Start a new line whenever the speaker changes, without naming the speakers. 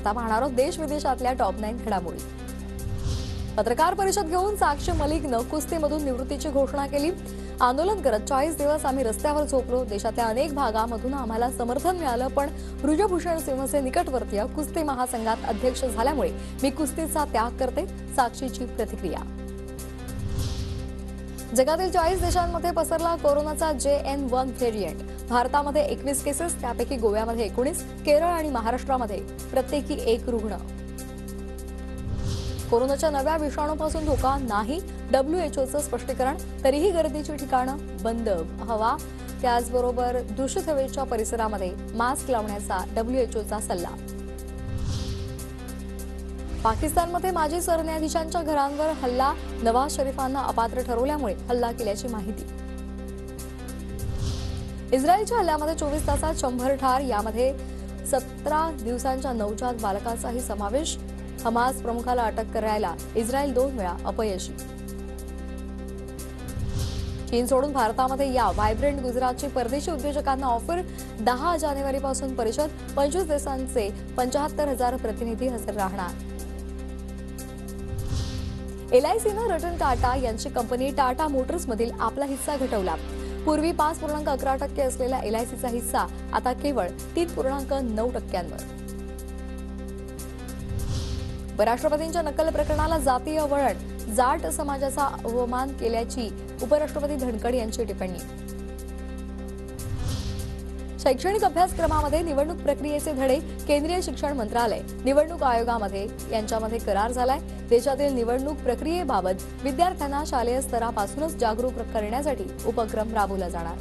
आता पाहणार आहोत देश विदेशातल्या टॉप 9 घडामोडी। पत्रकार परिषद घेऊन साक्षी मलिकनं कुस्तीमधून निवृत्तीची घोषणा केली। आंदोलन करत 40 दिवस आम्ही रस्त्यावर झोपलो। देशातल्या अनेक भागांमधून आम्हाला समर्थन मिळालं, पण बृजभूषण सिंहचे निकटवर्तीय कुस्ती महासंघात अध्यक्ष झाल्यामुळे मी कुस्तीचा त्याग करते। साक्षीची प्रतिक्रिया। जगातील 40 देशांमध्ये पसरला कोरोनाचा JN1 व्हेरिएंट। भारतामध्ये 21 केसेस, त्यापैकी गोव्यामध्ये 19, केरळ आणि महाराष्ट्रामध्ये प्रत्येकी 1 रुग्ण। कोरोनाच्या नव्या विषाणूपासून धोका नाही, WHOचं स्पष्टीकरण। तरीही गर्दीची ठिकाणं बंद, हवा त्याचबरोबर दूषित हवेच्या परिसरामध्ये मास्क लावण्याचा WHOचा सल्ला। पाकिस्तानमध्ये माजी सरन्यायाधीशांच्या घरांवर हल्ला, नवाज शरीफांना अपात्र ठरवल्यामुळे हल्ला केल्याची माहिती। इस्रायलच्या हल्ल्यामध्ये 24 तासात 100 ठार, यामध्ये 17 दिवसांच्या नवजात बालकाचाही समावेश। हमास प्रमुखाला अटक करायला इस्रायल 2 वेळा अपयशी। चीन सोडून भारतामध्ये या व्हायब्रंट गुजरातची परदेशी उद्योजकांना ऑफर। 10 जानेवारीपासून परिषद, 25 देशांचे 75,000 प्रतिनिधी हजर राहणार। LICनं रतन टाटा यांची कंपनी टाटा मोटर्समधील आपला हिस्सा घटवला। पूर्वी 5.11% असलेला LICचा हिस्सा आता केवळ 3.9%वर। उपराष्ट्रपतींच्या नक्कल प्रकरणाला जातीय वळण, जाट समाजाचा अवमान केल्याची उपराष्ट्रपती धनखड यांची टिप्पणी। शैक्षणिक अभ्यासक्रमामध्ये निवडणूक प्रक्रियेचे धडे, केंद्रीय शिक्षण मंत्रालय निवडणूक आयोगामध्ये यांच्यामध्ये करार झालाय। देशातील निवडणूक प्रक्रियेबाबत विद्यार्थ्यांना शालेय स्तरापासूनच जागरूक करण्यासाठी उपक्रम राबवला जाणार।